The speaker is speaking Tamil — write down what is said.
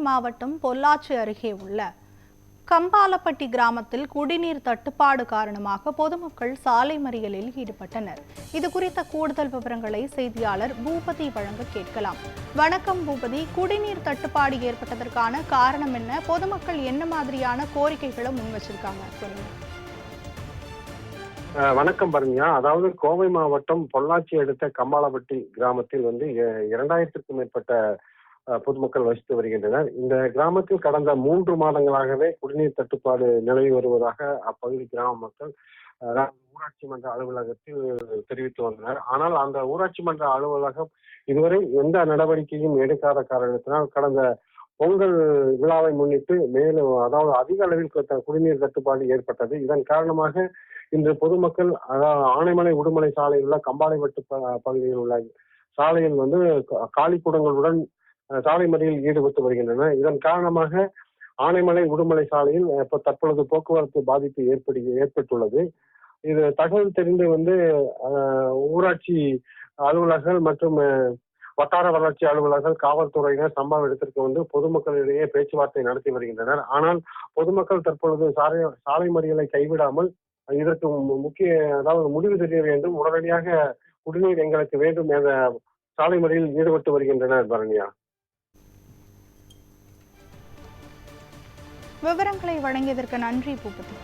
மாவட்டம் பொள்ளாச்சி அருகே உள்ள கம்பாலப்பட்டி கிராமத்தில் குடிநீர் தட்டுப்பாடு காரணமாக பொதுமக்கள் சாலை மறியலில் ஈடுபட்டனர். இது குறித்த கூடுதல் விவரங்களை செய்தியாளர் பூபதி வழங்க கேட்கலாம். வணக்கம் பூபதி, குடிநீர் தட்டுப்பாடு ஏற்பட்டதற்கான காரணம் என்ன? பொதுமக்கள் என்ன மாதிரியான கோரிக்கைகளை முன் வச்சிருக்காங்க சொல்லுங்க. வணக்கம் பரண்யா. அதாவது கோவை மாவட்டம் பொள்ளாச்சி அடுத்த கம்பாலப்பட்டி கிராமத்தில் 2000க்கும் மேற்பட்ட பொதுமக்கள் வசித்து வருகின்றனர். இந்த கிராமத்தில் கடந்த 3 மாதங்களாகவே குடிநீர் தட்டுப்பாடு நிலவி வருவதாக அப்பகுதி கிராம மக்கள் ஊராட்சி மன்ற அலுவலகத்தில் தெரிவித்து வந்தனர். ஆனால் அந்த ஊராட்சி மன்ற அலுவலகம் இதுவரை எந்த நடவடிக்கையும் எடுக்காத காரணத்தினால் கடந்த பொங்கல் விழாவை முன்னிட்டு மேலும் அதாவது அதிக அளவில் குடிநீர் தட்டுப்பாடு ஏற்பட்டது. இதன் காரணமாக இன்று பொதுமக்கள் ஆனைமலை உடுமலை சாலையில் உள்ள கம்பாலைப்பட்டு பகுதியில் உள்ள சாலையில் காலிக்குடங்களுடன் சாலை மறியலில் ஈடுபட்டு வருகின்றனர். இதன் காரணமாக ஆனைமலை உடுமலை சாலையில் தற்பொழுது போக்குவரத்து பாதிப்பு ஏற்பட்டுள்ளது. இது தகவல் தெரிந்து ஊராட்சி அலுவலர்கள் மற்றும் வட்டார வளர்ச்சி அலுவலர்கள், காவல்துறையினர் சம்பவ இடத்திற்கு பொதுமக்களிடையே பேச்சுவார்த்தை நடத்தி வருகின்றனர். ஆனால் பொதுமக்கள் தற்பொழுது சாலை மறியலை கைவிடாமல் இதற்கு முடிவு தெரிய வேண்டும், உடனடியாக குடிநீர் எங்களுக்கு வேண்டும் என்ற சாலை மறியலில் ஈடுபட்டு வருகின்றனர். பரண்யா, விவரங்களை வழங்கியதற்கு நன்றி பூபதி.